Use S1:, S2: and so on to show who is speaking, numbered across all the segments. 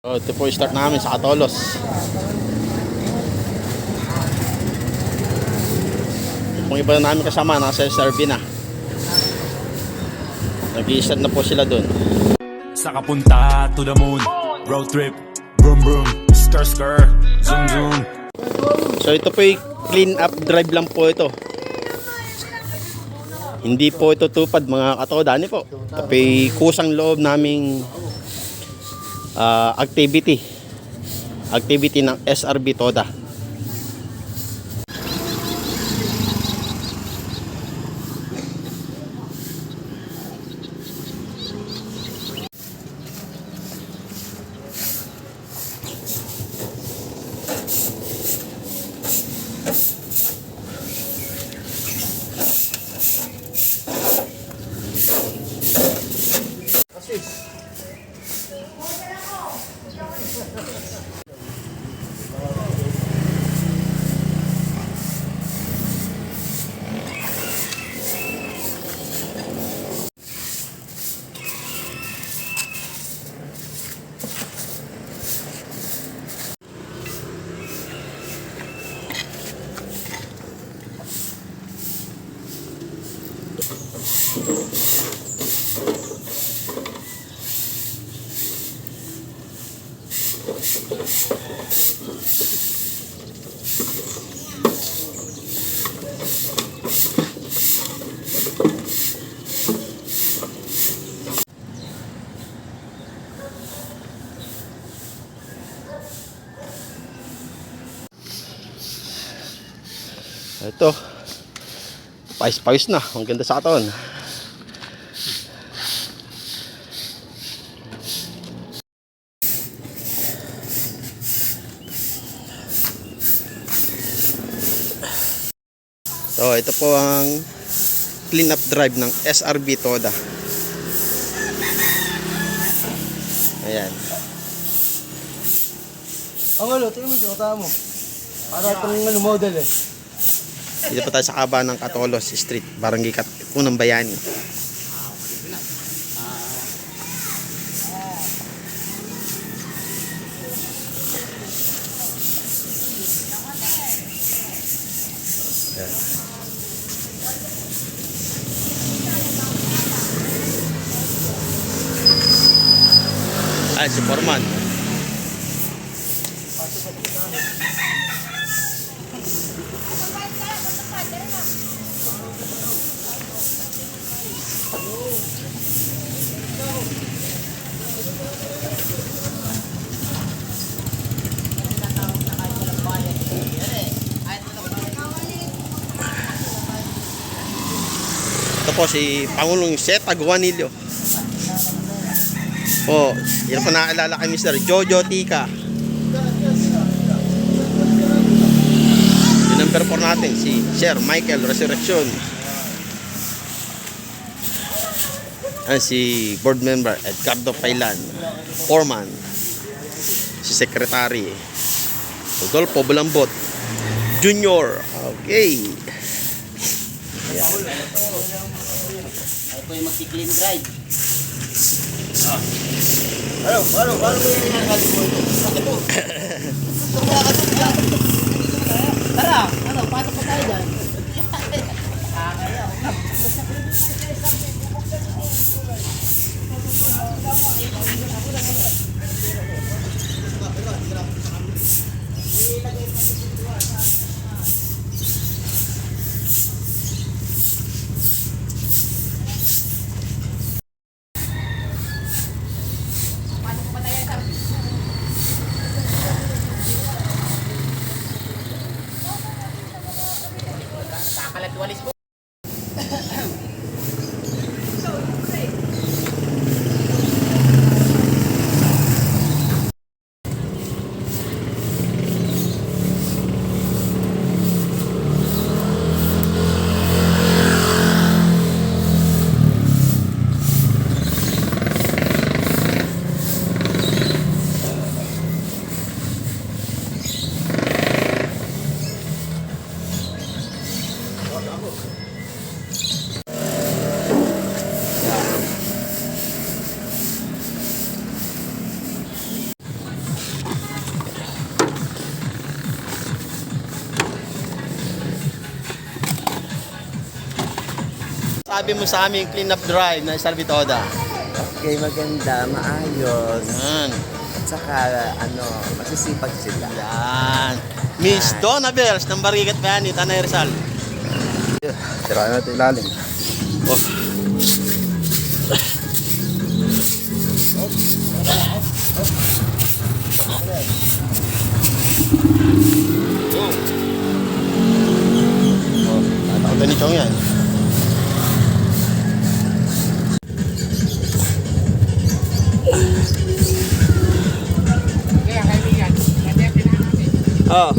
S1: So, ito po yung start namin sa Katolos. Kung iba na namin kasama, nasa SRB na. Nag-i-start na po sila dun.
S2: Sa kapunta to the moon, road trip, vroom vroom, skr skr, zoom zoom.
S1: So ito po yung clean up drive lang po ito. Hindi po ito tupad mga katodani po. Ito po yung kusang loob naming activity ng SRB Toda. Ito, pais-pais na. Ang ganda sa katawan. So, ito po ang clean up drive ng SRB Toda. Ayan.
S3: Tingnan mo yung tama mo. Para itong model eh.
S1: Dito pa tayo sa kaba ng Katolos Street, Barangay Unang Bayani. Ay, si Foreman. Ito po si Pangulong Seta Guanillo. Po, yan po naaalala kay Mr. Jojo Tika. Yung number 4 natin, si Sir Michael Resurrection. And si board member Edgardo Pailan. Foreman. Si Secretary Rodolfo Bulambot Junior. Okay. Ayan.
S3: Ito yung magki-clean drive. Paano mo yung nakakali mo ito? Bakit po? Tara, pasok pa tayo dyan.
S1: Sabi mo sa aming clean-up drive na Salvitoda.
S4: Okay, maganda, maayos.
S1: Yan.
S4: At saka, masisipag sila.
S1: Yan. Miss Donna Bells ng Barigat Bayani, Tanay Rizal.
S3: Tirahan natin ilalim.
S1: Oh. Oh, ano ni Chong yan? Oh.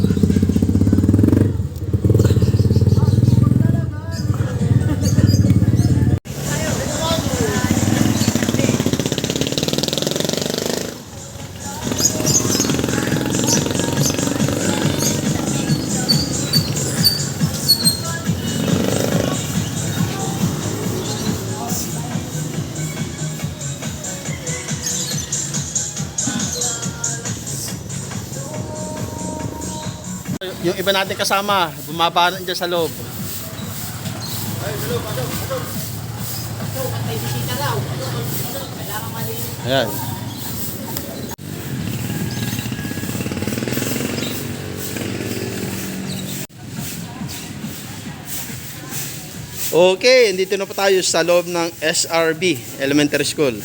S1: Yung iba natin kasama, bumaba na dyan sa loob. Ayan. Okay, dito na po tayo sa loob ng SRB Elementary School.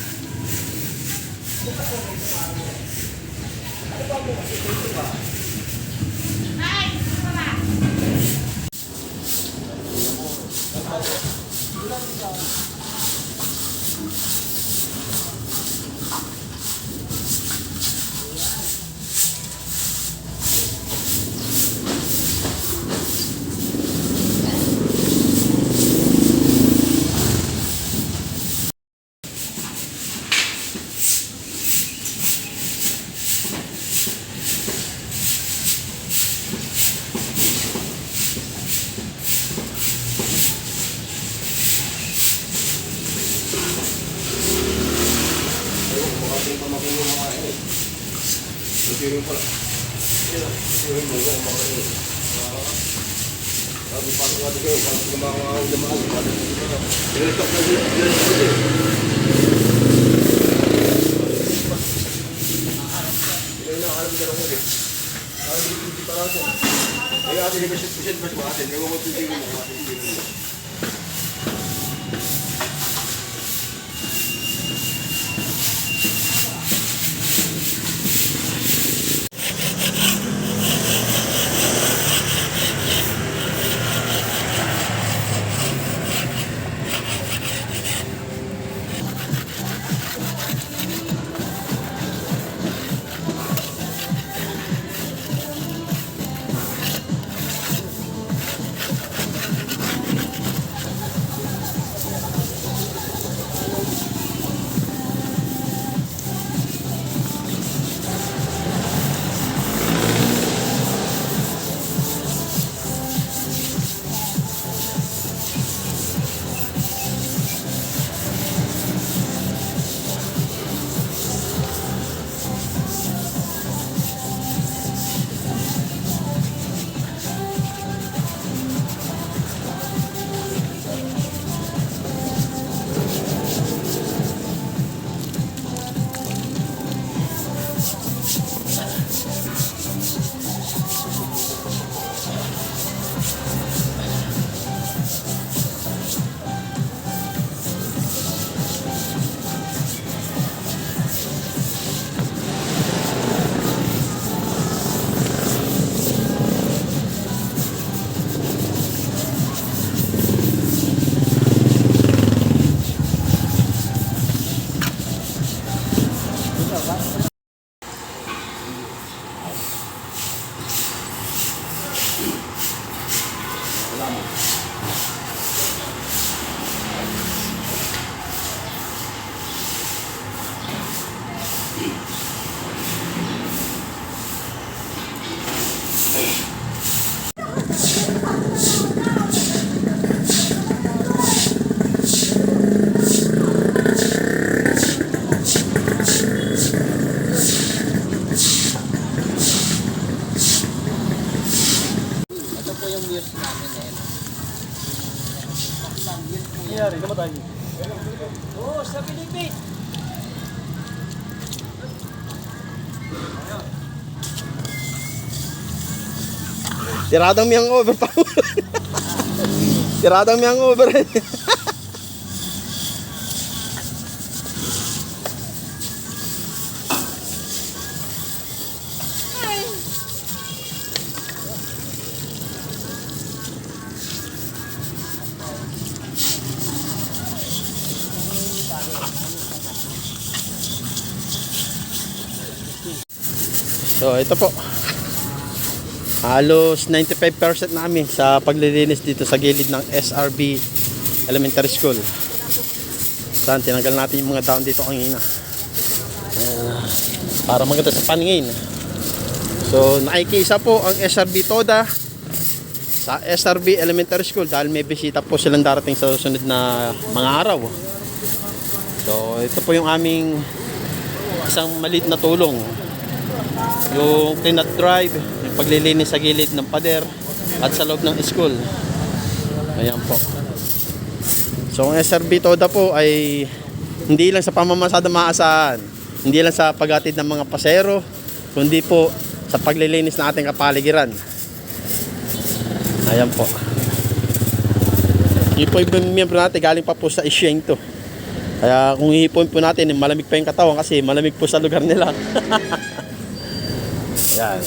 S1: Tiradang miyang over pa. Tiradang miyang over. So ito po, halos 95% namin sa paglilinis dito sa gilid ng SRB Elementary School. Saan tinanggal natin yung mga dahon dito kanina para maganda sa paningin. So nakikisa po ang SRB Toda sa SRB Elementary School dahil may bisita po silang darating sa susunod na mga araw. So ito po yung aming isang maliit na tulong, yung clean-up drive, yung paglilinis sa gilid ng pader at sa loob ng school. Ayan po. So ang SRB Toda po ay hindi lang sa pamamasada maasahan, hindi lang sa paghatid ng mga pasero, kundi po sa paglilinis ng ating kapaligiran. Ayan po. Yung po yung miyembro natin galing pa po sa Isyeng to. Kaya kung ihipon po natin, malamig pa yung katawan kasi malamig po sa lugar nila. Yan.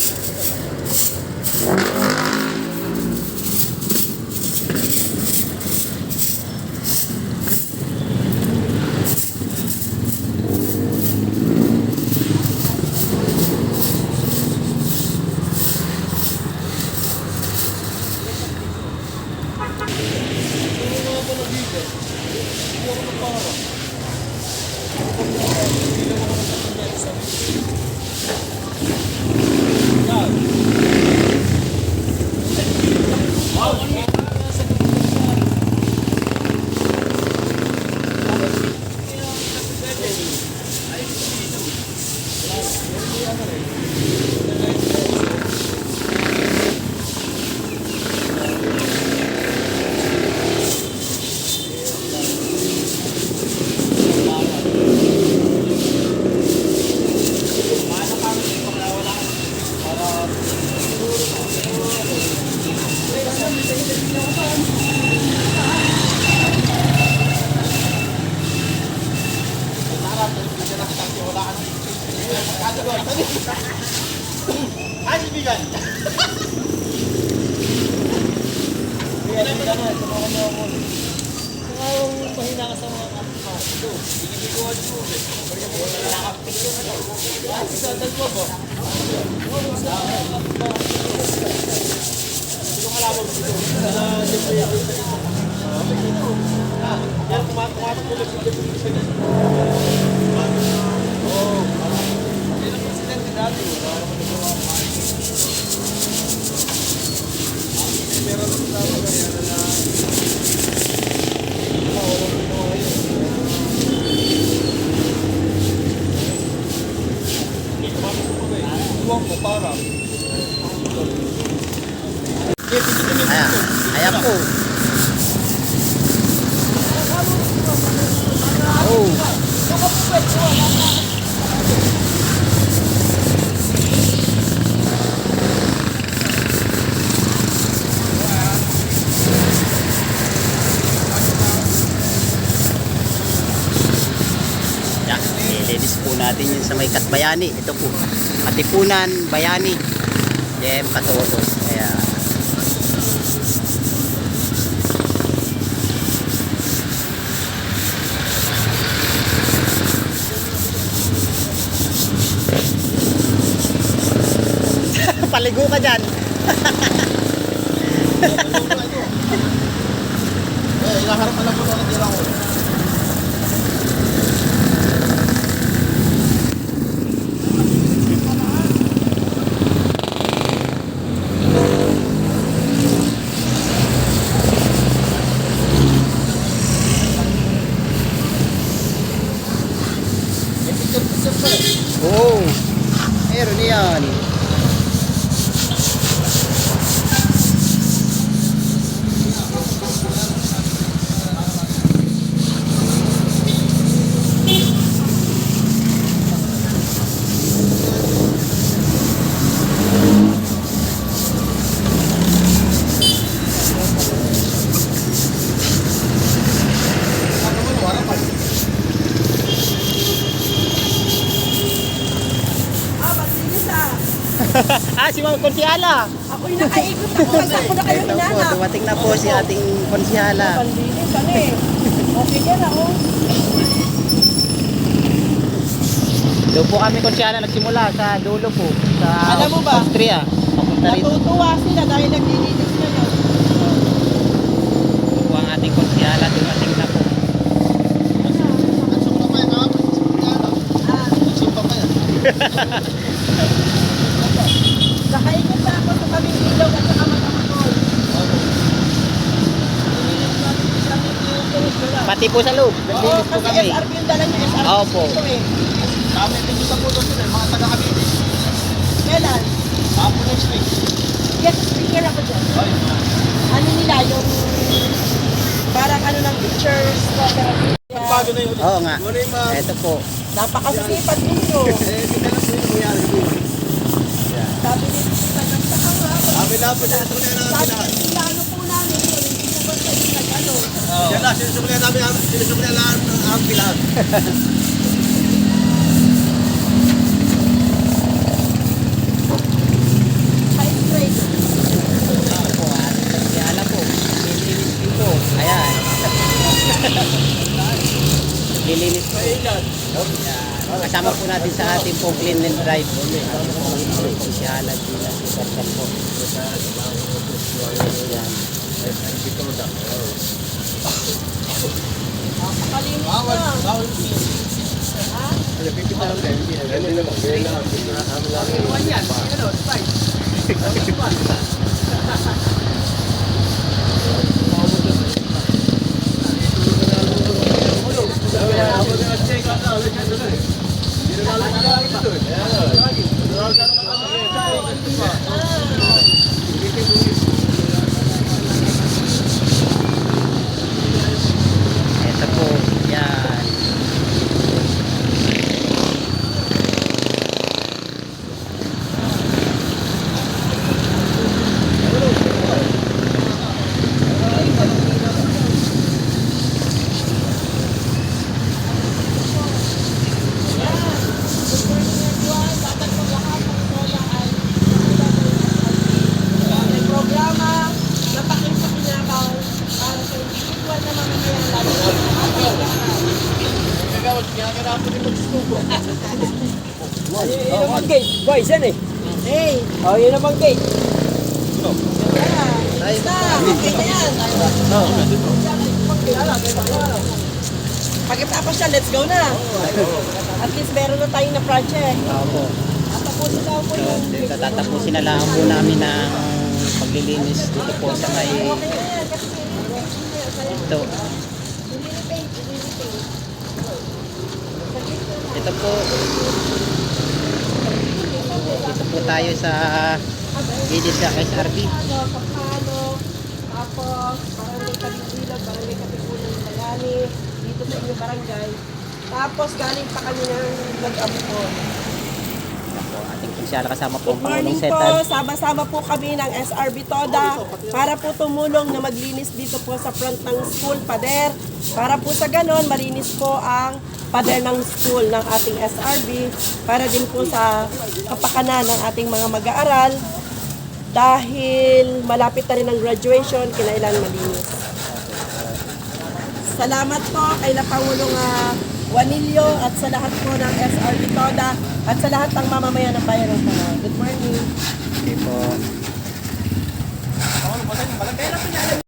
S1: Ayan po. Yan, nilinis po natin yun sa may Katbayani. Ito po, Katipunan, Bayani. Yan, Katotos. Kaya paligo ka dyan.
S3: Ilaharap na lang po ng tira ko.
S4: Oo. Meron yan.
S1: Si Ma'am Konsiala.
S5: Ako'y nakaikot ako kasi ako na kayo
S4: Ito po,
S5: hinanap.
S4: dumating na po si ating konsyala.
S5: Panlinis, ano eh. Okay yan ako.
S1: Doon po kami Konsiala nagsimula sa dulo po. Sa
S5: Alam mo ba?
S1: Austria. Papunta rito.
S5: Natutuwa sila dahil naglilinis na yun.
S1: Doon po ang ating Konsiala. Dumating na po.
S5: Nakaikot na ako sa kaming ilog at saka matamakol.
S1: Pati po sa loob.
S5: Oo,
S1: Naglinis po
S5: kasi
S1: kami.
S5: SRB yung dala niya, SRB
S1: Opo.
S5: dito eh.
S3: Kami dito sa puto sila, mga taga-Cavite.
S5: Kailan?
S3: Apo next week.
S5: Yes, speaker ako dyan. Ano nila, yung parang ano ng pictures, photography.
S3: Bago na yun.
S4: Oo nga.
S3: Wala yung mga...
S4: Ito po.
S5: Napakasipag ninyo.
S3: Hindi ka lang po yung nangyari dito.
S5: Sabi ni Tita ng sakanga.
S3: Kami lang po, sinusukulihan namin
S5: Sabi
S3: lahat.
S5: ng plano po namin yun, hindi po ba sa inyo nag-ano?
S3: Yan lang, sinusukulihan namin, sinusukulihan lahat ang pilahan.
S5: High grade.
S4: Ito po, ating konsyala po. Lilinis dito. Ayan. Lilinis po. Ayan. Kasama po natin sa ating pong clean and drive. Konsyala sila. Super po. Ayan.
S5: Napakalinis na.
S4: Ito po. Yan.
S5: May programa na pakipakinabang para sa individual na mamamayan lalo na sa mga
S6: Oh, ang gate. Boys, yan eh.
S5: Hey!
S6: Oh, yun naman gate.
S5: Ayos na! Okay na yan! Pagkatapos siya, let's go na! At least meron na tayong na project.
S4: Opo.
S5: At tapusin daw po yung...
S4: So, tatapusin na lang po namin ng paglilinis dito po sa may
S5: Okay na yan kasi
S4: ito. Ito po. Dito po tayo sa gilid sa SRB.
S5: Kapano, tapos barangay Kabigilog, barangay Kabigulan ng Bayani, dito sa inyong barangay. Tapos galing pa kami ng nag-abot.
S4: Ating konsyala kasama po
S5: Good
S4: ang
S5: morning
S4: Pangulong
S5: po,
S4: Setan.
S5: sama-sama po kami ng SRB Toda para po tumulong na maglinis dito po sa front ng school, pader. Para po sa ganon, malinis po ang pader ng school ng ating SRB para din po sa kapakanan ng ating mga mag-aaral dahil malapit na rin ang graduation, kinailangan malinis. Salamat po kay Pangulong Juanillo at sa lahat po ng SRB Toda at sa lahat ng mamamayan ng bayan ng Tanaw. Good morning.
S4: Okay po.